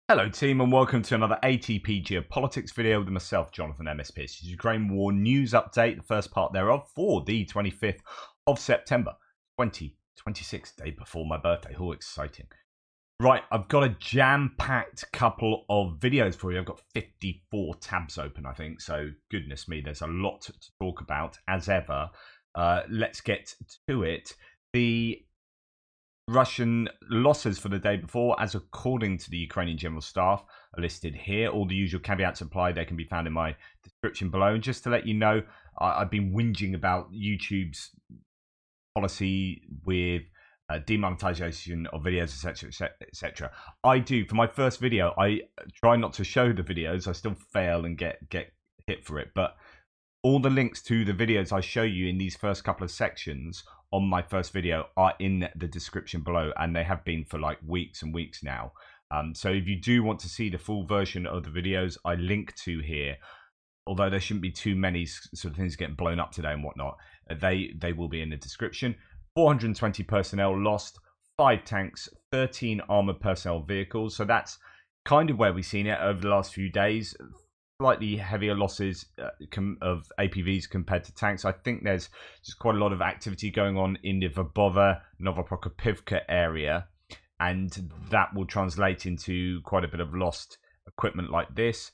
Hello team and welcome to another ATP Geopolitics video with myself, Jonathan MSP. This is Ukraine War News Update, the first part thereof for the 25th of September 2026, day before my birthday. How exciting. Right, I've got a jam-packed couple of videos for you. I've got 54 tabs open, I think, so goodness me, there's a lot to talk about as ever. Let's get to it. The Russian losses for the day before, as according to the Ukrainian General Staff, are listed here. All the usual caveats apply. They can be found in my description below. And just to let you know, I've been whinging about YouTube's policy with demonetization of videos, etc., etc. I do. For my first video, I try not to show the videos. I still fail and get hit for it. But all the links to the videos I show you in these first couple of sections on my first video are in the description below, and they have been for like weeks and weeks now. So if you do want to see the full version of the videos I link to here, although there shouldn't be too many sort of things getting blown up today and whatnot, they will be in the description. 420 personnel lost, 5 tanks, 13 armored personnel vehicles. So that's kind of where we've seen it over the last few days. Slightly heavier losses of APVs compared to tanks. I think there's just quite a lot of activity going on in the Verbova, Novoprokopivka area, and that will translate into quite a bit of lost equipment like this.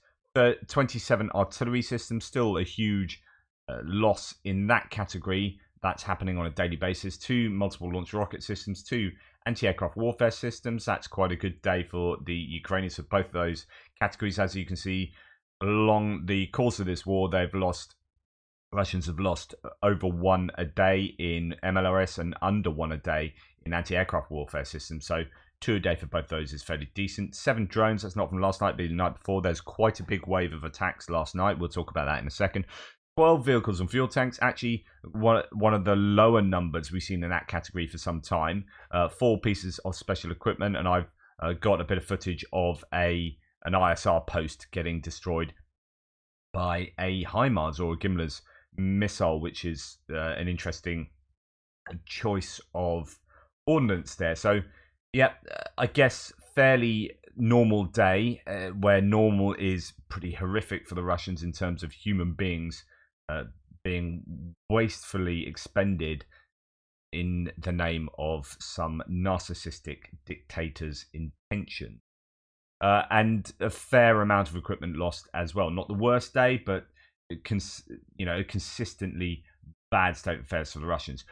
27 artillery systems, still a huge loss in that category. That's happening on a daily basis. 2 multiple launch rocket systems, 2 anti-aircraft warfare systems. That's quite a good day for the Ukrainians for both of those categories. As you can see, along the course of this war, Russians have lost over 1 a day in MLRS and under 1 a day in anti-aircraft warfare systems. So 2 a day for both those is fairly decent. 7 drones, that's not from last night, but the night before. There's quite a big wave of attacks last night. We'll talk about that in a second. 12 vehicles and fuel tanks, actually one of the lower numbers we've seen in that category for some time. 4 pieces of special equipment, and I've got a bit of footage of an ISR post getting destroyed by a HIMARS or a Gimler's missile, which is an interesting choice of ordnance there. So, yeah, I guess fairly normal day, where normal is pretty horrific for the Russians in terms of human beings being wastefully expended in the name of some narcissistic dictator's intention. And a fair amount of equipment lost as well. Not the worst day, but a consistently bad state of affairs for the Russians.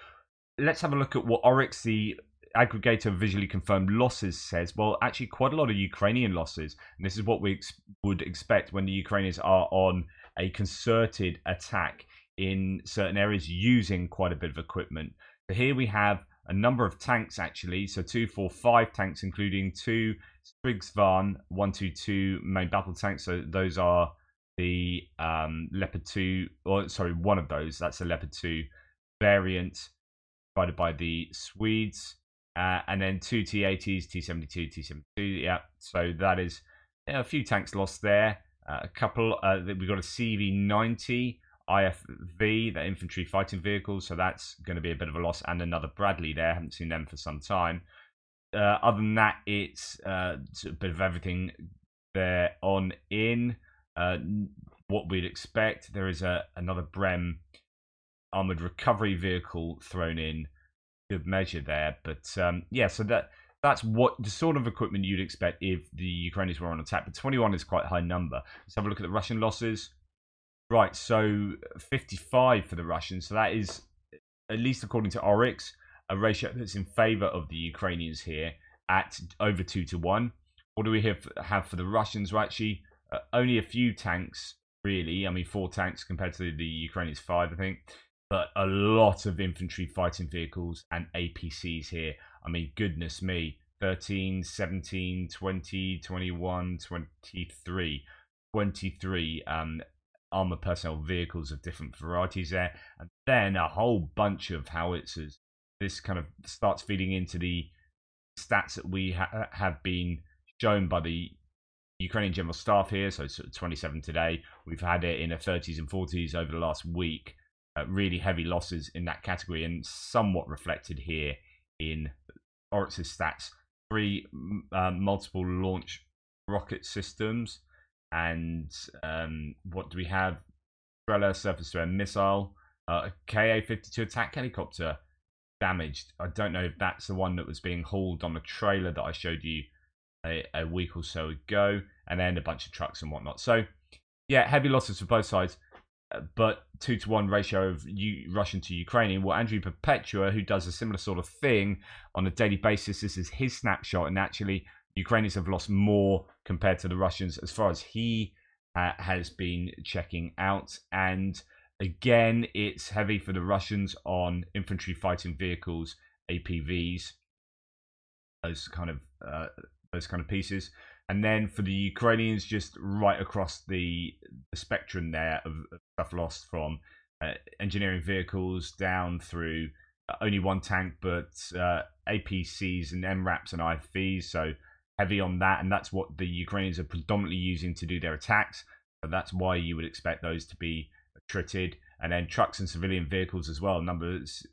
Let's have a look at what Oryx, the aggregator of visually confirmed losses, says. Well, actually, quite a lot of Ukrainian losses, and this is what we would expect when the Ukrainians are on a concerted attack in certain areas using quite a bit of equipment. So here we have a number of tanks, actually. So 2, 4, 5 tanks, including 2 Strigsvan 122 main battle tanks. So those are the Leopard 2, or sorry, one of those. That's the Leopard 2 variant provided by the Swedes. And then 2 T-80s, T-72, T-72. Yeah, so that is a few tanks lost there. A couple, we've got a CV-90 IFV, the infantry fighting vehicles, so that's going to be a bit of a loss, and another Bradley there. Haven't seen them for some time. Other than that, it's a bit of everything there on in. What we'd expect, there is another Brem armored recovery vehicle thrown in, good measure there. But yeah, so that's what the sort of equipment you'd expect if the Ukrainians were on attack. But 21 is quite a high number. Let's have a look at the Russian losses. Right, so 55 for the Russians. So that is, at least according to Oryx, a ratio that's in favor of the Ukrainians here at over 2 to 1. What do we have for the Russians? Well, actually, only a few tanks, really. I mean, 4 tanks compared to the Ukrainians' 5, I think. But a lot of infantry fighting vehicles and APCs here. I mean, goodness me. 13, 17, 20, 21, 23. 23 armored personnel vehicles of different varieties there. And then a whole bunch of howitzers. This kind of starts feeding into the stats that we have been shown by the Ukrainian General Staff here. So 27 today. We've had it in the 30s and 40s over the last week. Really heavy losses in that category, and somewhat reflected here in Oryx's stats. 3 multiple launch rocket systems. And what do we have? Umbrella surface-to-air missile, a Ka-52 attack helicopter damaged. I don't know if that's the one that was being hauled on the trailer that I showed you a week or so ago, and then a bunch of trucks and whatnot. So, yeah, heavy losses for both sides, but 2-to-1 ratio of Russian to Ukrainian. Well, Andrew Perpetua, who does a similar sort of thing on a daily basis, this is his snapshot, and actually, Ukrainians have lost more compared to the Russians as far as he has been checking out. And again, it's heavy for the Russians on infantry fighting vehicles, APVs, those kind of pieces. And then for the Ukrainians, just right across the spectrum there of stuff lost, from engineering vehicles down through only one tank, but APCs and MRAPs and IFVs. So heavy on that, and that's what the Ukrainians are predominantly using to do their attacks. So that's why you would expect those to be attrited. And then trucks and civilian vehicles as well. Numbers,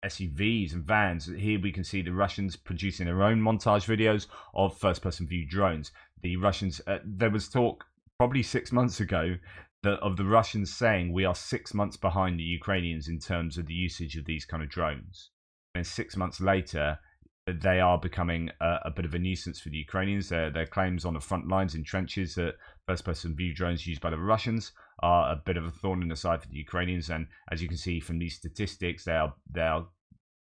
SUVs and vans. Here we can see the Russians producing their own montage videos of first-person view drones. The Russians, there was talk probably 6 months ago of the Russians saying we are 6 months behind the Ukrainians in terms of the usage of these kind of drones. And 6 months later, they are becoming a bit of a nuisance for the Ukrainians. Their claims on the front lines in trenches that first-person view drones used by the Russians are a bit of a thorn in the side for the Ukrainians. And as you can see from these statistics, they are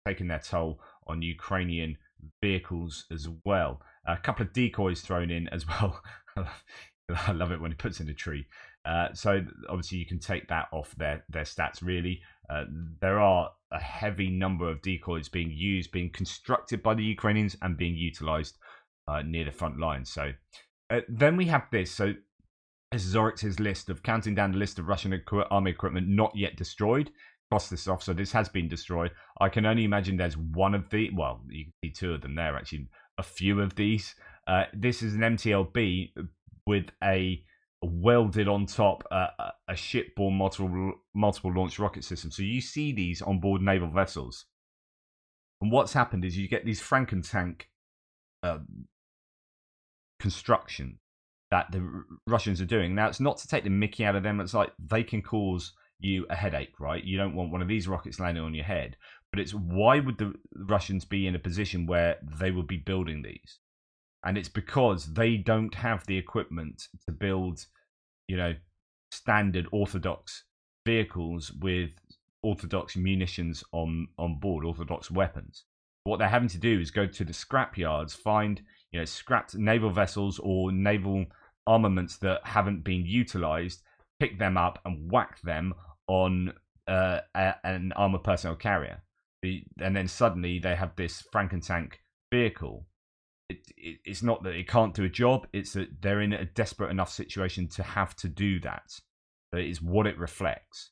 taking their toll on Ukrainian vehicles as well. A couple of decoys thrown in as well. I love it when he puts in a tree. So obviously you can take that off their stats, really. There are a heavy number of decoys being used, being constructed by the Ukrainians and being utilized near the front line. So then we have this. So this is Oryx's list of counting down the list of Russian army equipment not yet destroyed. Cross this off. So this has been destroyed. I can only imagine there's one of the, well, you can see two of them there, actually, a few of these. This is an MTLB with a welded on top a shipborne multiple launch rocket system. So you see these on board naval vessels. And what's happened is you get these Frankentank construction that the Russians are doing. Now, it's not to take the mickey out of them. It's like they can cause you a headache, right? You don't want one of these rockets landing on your head. But it's why would the Russians be in a position where they would be building these? And it's because they don't have the equipment to build, standard orthodox vehicles with orthodox munitions on board, orthodox weapons. What they're having to do is go to the scrap yards, find scrapped naval vessels or naval armaments that haven't been utilized, pick them up and whack them on an armored personnel carrier. And then suddenly they have this Frankentank vehicle. It's not that it can't do a job, it's that they're in a desperate enough situation to have to do that. That is what it reflects.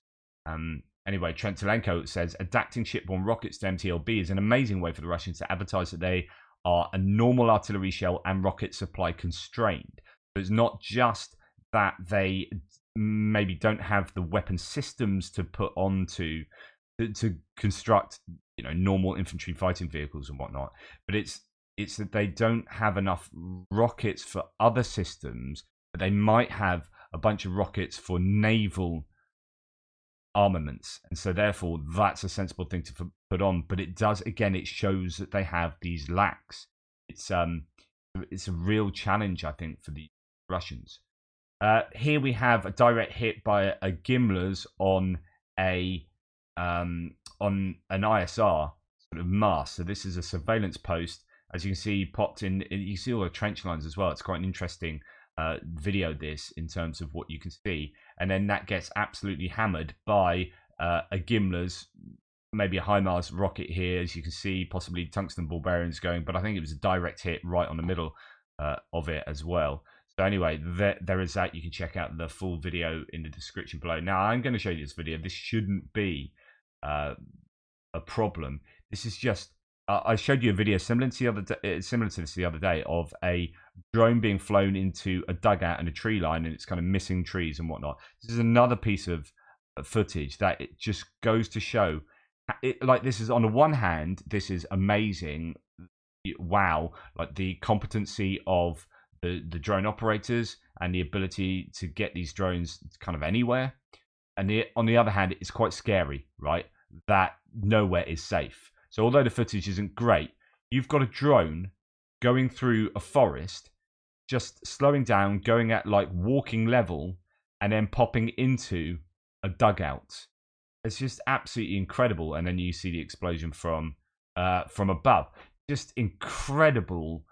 Anyway, Trent Telenko says, adapting shipborne rockets to MTLB is an amazing way for the Russians to advertise that they are a normal artillery shell and rocket supply constrained. So it's not just that they maybe don't have the weapon systems to put onto to construct normal infantry fighting vehicles and whatnot, but it's that they don't have enough rockets for other systems, but they might have a bunch of rockets for naval armaments, and so therefore that's a sensible thing to put on. But it does, again, it shows that they have these lacks. It's a real challenge, I think, for the Russians. Here we have a direct hit by a Gimler's on an ISR sort of mast. So this is a surveillance post. As you can see, popped in. You see all the trench lines as well. It's quite an interesting video, this, in terms of what you can see. And then that gets absolutely hammered by a Gimler's, maybe a HIMARS rocket here. As you can see, possibly tungsten ball bearings going. But I think it was a direct hit right on the middle of it as well. So anyway, there is that. You can check out the full video in the description below. Now, I'm going to show you this video. This shouldn't be a problem. This is just... I showed you a video similar to this the other day of a drone being flown into a dugout and a tree line, and it's kind of missing trees and whatnot. This is another piece of footage that it just goes to show. Like, this is, on the one hand, this is amazing. Wow, like the competency of the drone operators and the ability to get these drones kind of anywhere. And on the other hand, it's quite scary, right? That nowhere is safe. So although the footage isn't great, you've got a drone going through a forest, just slowing down, going at like walking level, and then popping into a dugout. It's just absolutely incredible. And then you see the explosion from above. Just incredible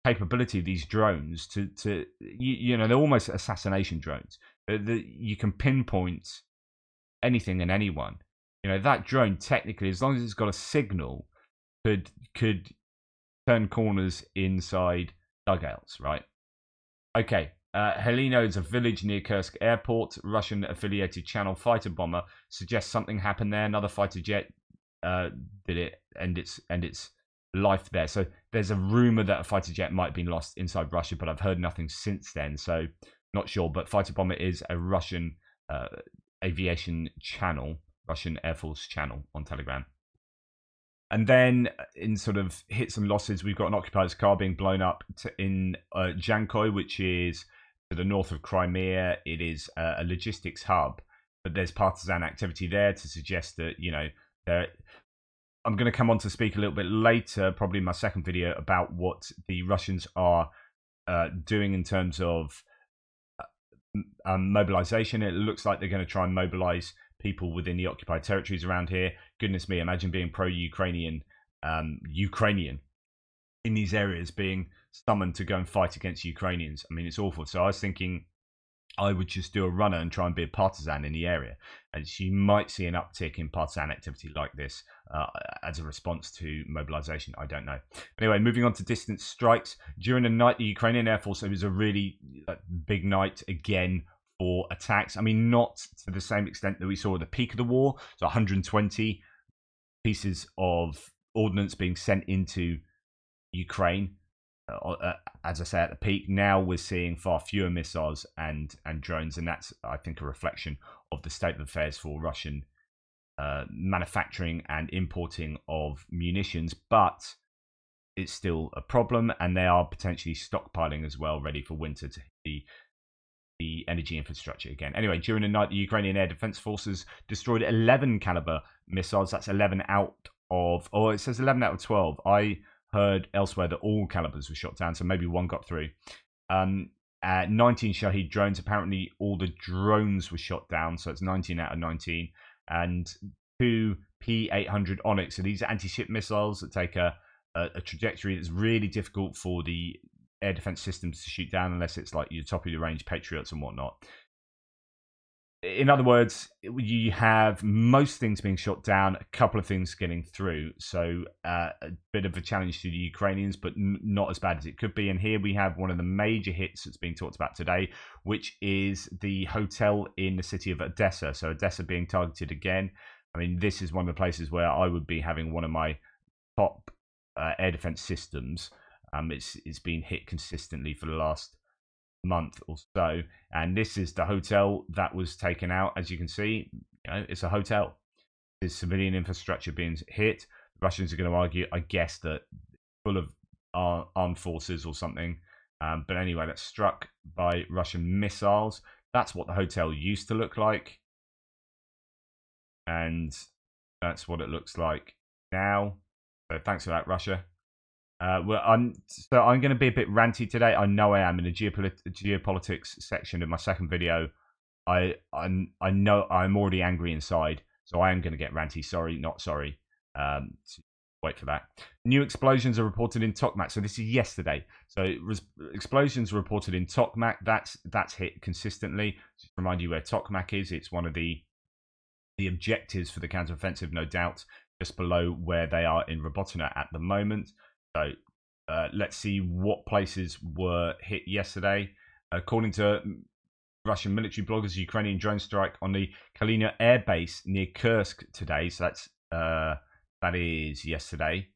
capability of these drones to you know, they're almost assassination drones. You can pinpoint anything and anyone. You know, that drone technically, as long as it's got a signal, could turn corners inside dugouts, right? Okay. Helino is a village near Kursk airport. Russian affiliated channel fighter bomber suggests something happened there. Another fighter jet did it, and its life there. So there's a rumor that a fighter jet might have been lost inside Russia, but I've heard nothing since then, so not sure. But fighter bomber is a Russian aviation channel, Russian Air Force channel on Telegram. And then in sort of hits and losses, we've got an occupied car being blown up in Jankoy, which is to the north of Crimea. It is a logistics hub, but there's partisan activity there to suggest that, you know, I'm going to come on to speak a little bit later, probably in my second video, about what the Russians are doing in terms of mobilization. It looks like they're going to try and mobilize people within the occupied territories around here. Goodness me, imagine being pro-Ukrainian Ukrainian in these areas, being summoned to go and fight against Ukrainians. I mean, it's awful. So I was thinking I would just do a runner and try and be a partisan in the area. And you might see an uptick in partisan activity like this as a response to mobilization. I don't know. Anyway, moving on to distance strikes. During the night, the Ukrainian Air Force, it was a really big night again for attacks. I mean, not to the same extent that we saw at the peak of the war. So 120 pieces of ordnance being sent into Ukraine. As I say, at the peak. Now we're seeing far fewer missiles and drones, and that's, I think, a reflection of the state of affairs for Russian manufacturing and importing of munitions. But it's still a problem, and they are potentially stockpiling as well, ready for winter to hit the energy infrastructure again. Anyway, during the night, the Ukrainian Air Defense Forces destroyed 11 caliber missiles. That's 11 out of, or it says 11 out of 12. I heard elsewhere that all calibers were shot down, so maybe one got through. 19 Shahed drones. Apparently, all the drones were shot down, so it's 19 out of 19. And 2 P-800 Onyx. So these are anti-ship missiles that take a trajectory that's really difficult for the air defense systems to shoot down, unless it's like your top of the range Patriots and whatnot. In other words, you have most things being shot down, a couple of things getting through. So a bit of a challenge to the Ukrainians, but not as bad as it could be. And here we have one of the major hits that's being talked about today, which is the hotel in the city of Odessa. So Odessa being targeted again. I mean, this is one of the places where I would be having one of my top air defense systems. It's been hit consistently for the last month or so, and this is the hotel that was taken out. As you can see, you know, it's a hotel. There's civilian infrastructure being hit. The Russians are going to argue, I guess, that full of armed forces or something. But anyway, that's struck by Russian missiles. That's what the hotel used to look like, and that's what it looks like now. So thanks for that, Russia. Well, I'm going to be a bit ranty today. I know I am. In the geopolitics section of my second video, I know I'm already angry inside, so I am going to get ranty. Sorry, not sorry. Wait for that. New explosions are reported in Tokmak. So this is yesterday. So explosions reported in Tokmak. That's hit consistently. Just to remind you where Tokmak is. It's one of the objectives for the counteroffensive, no doubt, just below where they are in Robotyne at the moment. So let's see what places were hit yesterday. According to Russian military bloggers, Ukrainian drone strike on the Kalina air base near Kursk today. So that is yesterday.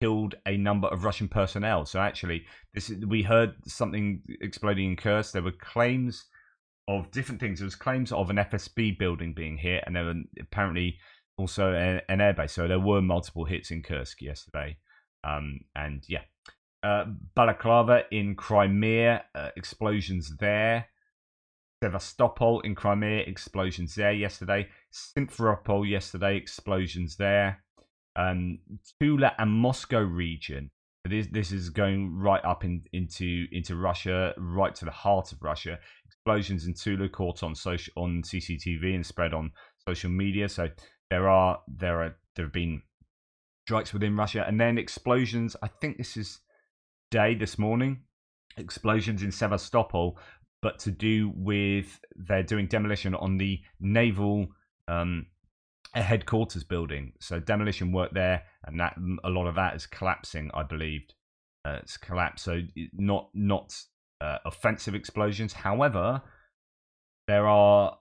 Killed a number of Russian personnel. So actually, we heard something exploding in Kursk. There were claims of different things. There was claims of an FSB building being hit, and there were apparently also an airbase. So there were multiple hits in Kursk yesterday. And yeah. Balaclava in Crimea, explosions there. Sevastopol in Crimea, explosions there yesterday. Simferopol yesterday, explosions there. Tula and Moscow region. This is going right up into Russia, right to the heart of Russia. Explosions in Tula caught on CCTV and spread on social media. So there have been strikes within Russia, and then explosions. I think this morning, explosions in Sevastopol, but to do with they're doing demolition on the naval headquarters building. So demolition work there, and that a lot of that is collapsing, I believe. It's collapsed. So not offensive explosions. However, there are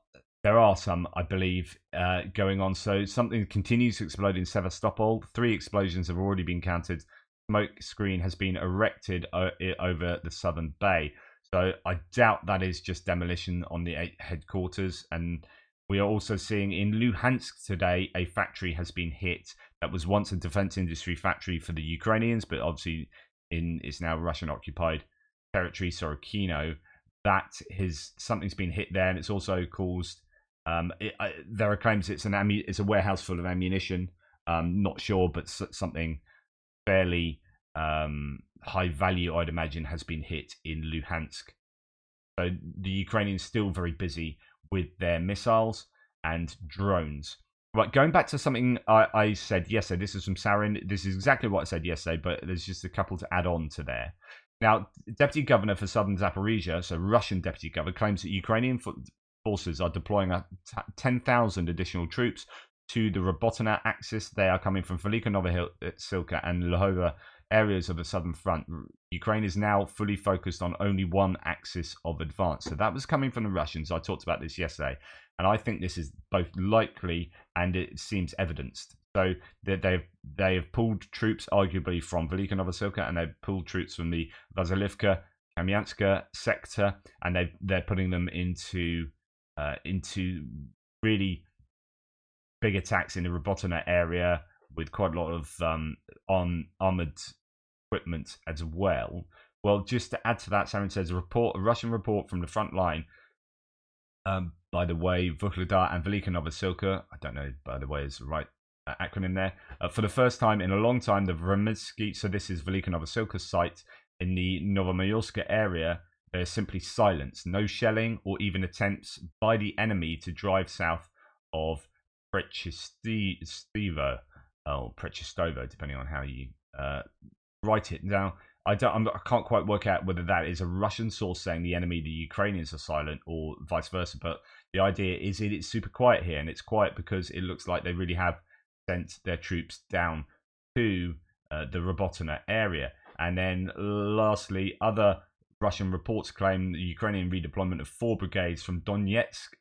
some, I believe, going on. So something continues to explode in Sevastopol. 3 explosions have already been counted. Smoke screen has been erected over the southern bay. So I doubt that is just demolition on the headquarters. And we are also seeing in Luhansk today, a factory has been hit that was once a defense industry factory for the Ukrainians, but obviously it's now Russian occupied territory, Sorokino. Something's been hit there, and it's also caused. There are claims it's a warehouse full of ammunition. Not sure, but something fairly high value, I'd imagine, has been hit in Luhansk. So the Ukrainians still very busy with their missiles and drones. Right, going back to something I said yesterday, this is from Sarin. This is exactly what I said yesterday, but there's just a couple to add on to there. Now, Deputy Governor for Southern Zaporizhia, so Russian Deputy Governor, claims that Ukrainian forces are deploying 10,000 additional troops to the Robotyne axis. They are coming from Velika Novosilka and Lhova areas of the southern front. Ukraine is now fully focused on only one axis of advance. So that was coming from the Russians. I talked about this yesterday. And I think this is both likely and it seems evidenced. So they have pulled troops arguably from Velika Novosilka, and they've pulled troops from the Vasilivka, Kamyanska sector, and they're putting them into really big attacks in the Robotyne area with quite a lot of armored equipment as well. Well, just to add to that, Sarin says a Russian report from the front line. By the way, Vuhledar and Velika Novosilka, I don't know, by the way, is the right acronym there. For the first time in a long time, the Vremysky, so this is Velika Novosilka's site in the Novomayorska area, there's simply silence. No shelling or even attempts by the enemy to drive south of Prechistovo, depending on how you write it. Now, I can't quite work out whether that is a Russian source saying the enemy, the Ukrainians, are silent, or vice versa. But the idea is it's super quiet here, and it's quiet because it looks like they really have sent their troops down to the Robotyne area. And then, lastly, other Russian reports claim the Ukrainian redeployment of 4 brigades from Donetsk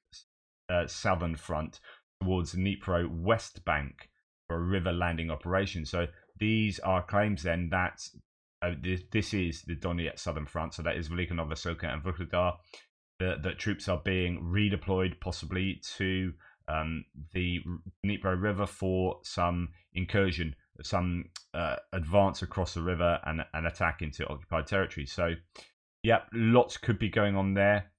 southern front towards the Dnipro west bank for a river landing operation. So these are claims then that this is the Donetsk southern front, so that is Velika Novosilka and Vuhledar. That troops are being redeployed possibly to the Dnipro River for some incursion, some advance across the river and an attack into occupied territory. So, yeah, lots could be going on there.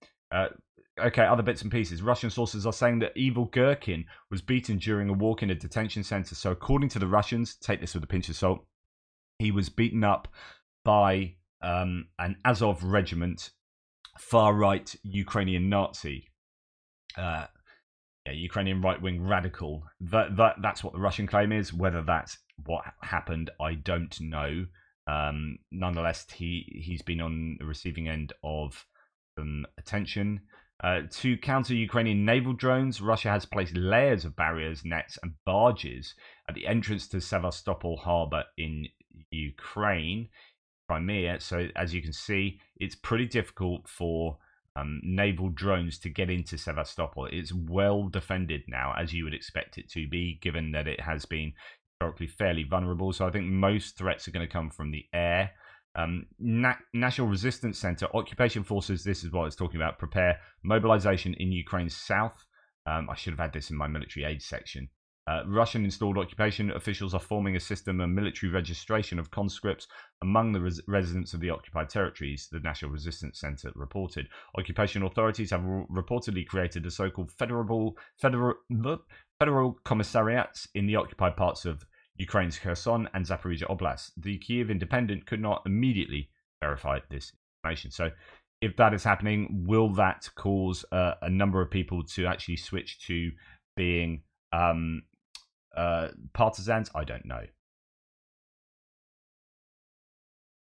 Okay, other bits and pieces. Russian sources are saying that Evil Gherkin was beaten during a walk in a detention center. So, according to the Russians, take this with a pinch of salt, he was beaten up by an Azov regiment, far-right Ukrainian Nazi, Ukrainian right-wing radical. That's what the Russian claim is. Whether that's what happened, I don't know. Nonetheless, he's been on the receiving end of some attention. To counter Ukrainian naval drones, Russia has placed layers of barriers, nets, and barges at the entrance to Sevastopol harbour in Ukraine, Crimea. So, as you can see, it's pretty difficult for naval drones to get into Sevastopol. It's well defended now, as you would expect it to be, given that it has been historically fairly vulnerable. So I think most threats are going to come from the air. National Resistance Center, occupation forces, this is what I was talking about, prepare mobilization in Ukraine's south. I should have had this in my military aid section. Russian installed occupation officials are forming a system of military registration of conscripts among the residents of the occupied territories, the National Resistance Center reported. Occupation authorities have reportedly created a so-called federal commissariats in the occupied parts of Ukraine's Kherson and Zaporizhia Oblast. The Kyiv Independent could not immediately verify this information. So if that is happening, will that cause a number of people to actually switch to being partisans? I don't know.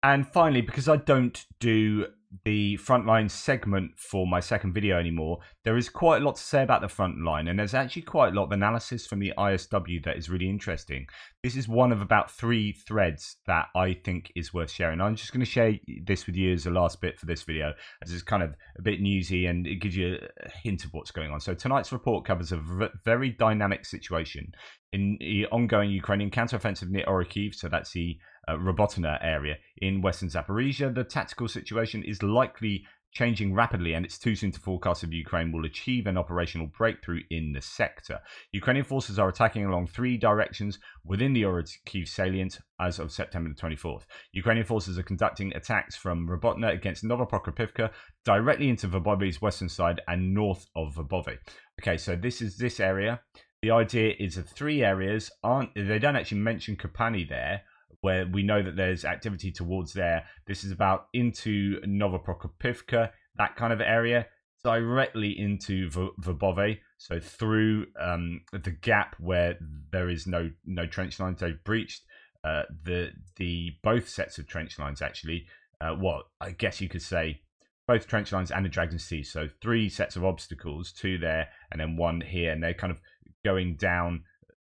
And finally, because I don't do the frontline segment for my second video anymore, there is quite a lot to say about the frontline, and there's actually quite a lot of analysis from the ISW that is really interesting. This is one of about 3 threads that I think is worth sharing. I'm just going to share this with you as the last bit for this video, as it's kind of a bit newsy and it gives you a hint of what's going on. So tonight's report covers a very dynamic situation in the ongoing Ukrainian counteroffensive near Orikhiv, so that's the Robotyne area in western Zaporizhia. The tactical situation is likely changing rapidly, and it's too soon to forecast if Ukraine will achieve an operational breakthrough in the sector. Ukrainian forces are attacking along 3 directions within the Orikhiv salient as of September the 24th. Ukrainian forces are conducting attacks from Robotyne against Novoprokopivka, directly into Verbovy's western side and north of Verbovy. Okay, so this is this area. The idea is that 3 areas they don't actually mention Kopani there, where we know that there's activity towards there. This is about into Novoprokopivka, that kind of area, directly into Verbovy, so through the gap where there is no trench lines. They've breached the both sets of trench lines, actually. Well, I guess you could say both trench lines and the Dragon's Teeth. So 3 sets of obstacles, 2 there and then 1 here, and they're kind of going down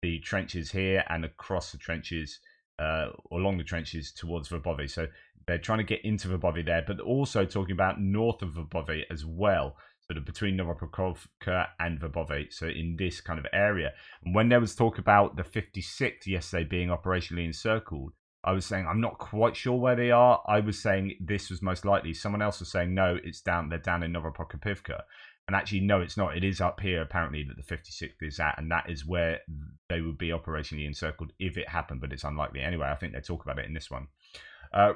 the trenches here and across the trenches, along the trenches towards Verbovy. So they're trying to get into Verbovy there, but also talking about north of Verbovy as well, sort of between Novoprokopivka and Verbovy, so in this kind of area. And when there was talk about the 56th yesterday being operationally encircled, I was saying I'm not quite sure where they are. I was saying this was most likely. Someone else was saying no, it's down. They're down in Novoprokopivka. And actually, no, it's not. It is up here, apparently, that the 56th is at, and that is where they would be operationally encircled if it happened, but it's unlikely. Anyway, I think they talk about it in this one.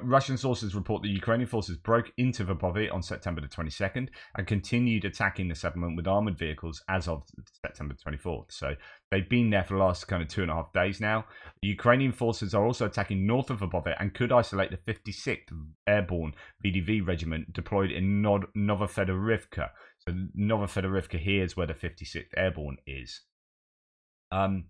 Russian sources report that Ukrainian forces broke into Verbovy on September the 22nd and continued attacking the settlement with armoured vehicles as of September 24th. So they've been there for the last kind of 2.5 days now. The Ukrainian forces are also attacking north of Verbovy and could isolate the 56th Airborne VDV Regiment deployed in Novofedorivka. So Novofedorivka here is where the 56th Airborne is. From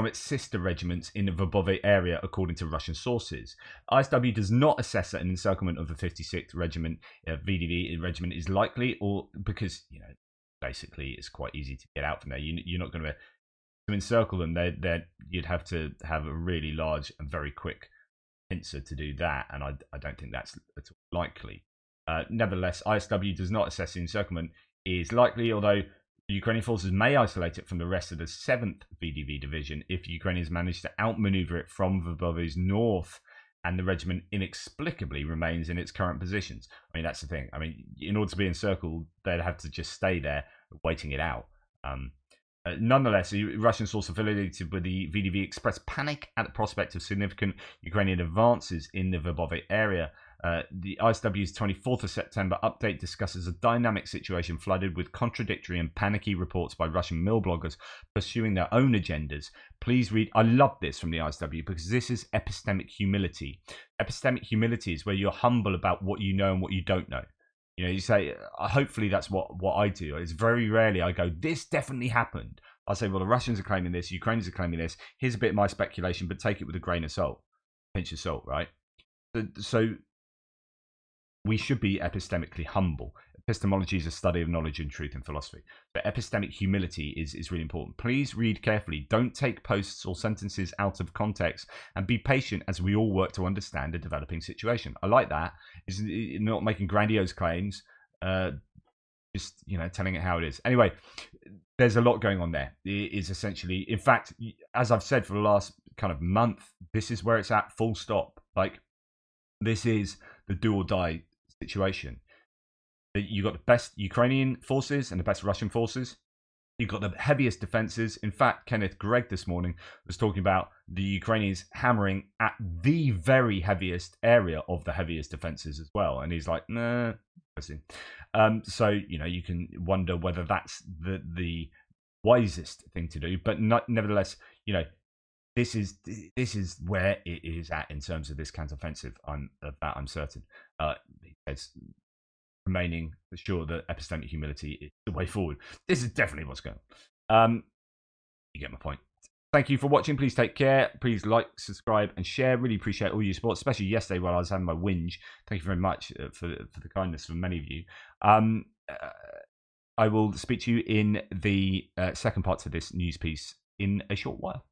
its sister regiments in the Verbovy area, according to Russian sources. ISW does not assess that an encirclement of the 56th Regiment, VDV regiment, is likely, or because, basically it's quite easy to get out from there. You're not going to encircle them. You'd have to have a really large and very quick pincer to do that, and I don't think that's at all likely. Nevertheless, ISW does not assess the encirclement is likely, although Ukrainian forces may isolate it from the rest of the 7th VDV division if Ukrainians manage to outmaneuver it from Verbovy's north and the regiment inexplicably remains in its current positions. I mean, that's the thing. I mean, in order to be encircled, they'd have to just stay there waiting it out. Nonetheless, a Russian source affiliated with the VDV expressed panic at the prospect of significant Ukrainian advances in the Verbovy area. The ISW's 24th of September update discusses a dynamic situation flooded with contradictory and panicky reports by Russian mill bloggers pursuing their own agendas. Please read. I love this from the ISW because this is epistemic humility. Epistemic humility is where you're humble about what you know and what you don't know. You say, hopefully that's what I do. It's very rarely I go, this definitely happened. I say, well, the Russians are claiming this, Ukrainians are claiming this. Here's a bit of my speculation, but take it with a grain of salt. Pinch of salt, right? So we should be epistemically humble. Epistemology is a study of knowledge and truth in philosophy. But epistemic humility is really important. Please read carefully. Don't take posts or sentences out of context, and be patient as we all work to understand a developing situation. I like that. It's not making grandiose claims, just telling it how it is. Anyway, there's a lot going on there. It is essentially, in fact, as I've said for the last kind of month, this is where it's at, full stop. Like, this is the do or die situation. You've got the best Ukrainian forces and the best Russian forces. You've got the heaviest defenses. In fact, Kenneth Gregg this morning was talking about the Ukrainians hammering at the very heaviest area of the heaviest defenses as well. And he's like, nah. So, you can wonder whether that's the wisest thing to do. But nevertheless, this is where it is at in terms of this counteroffensive. I'm certain. It's remaining sure that epistemic humility is the way forward. This is definitely what's going on. You get my point. Thank you for watching. Please take care. Please like, subscribe, and share. Really appreciate all your support, especially yesterday while I was having my whinge. Thank you very much for the kindness from many of you. I will speak to you in the second part of this news piece in a short while.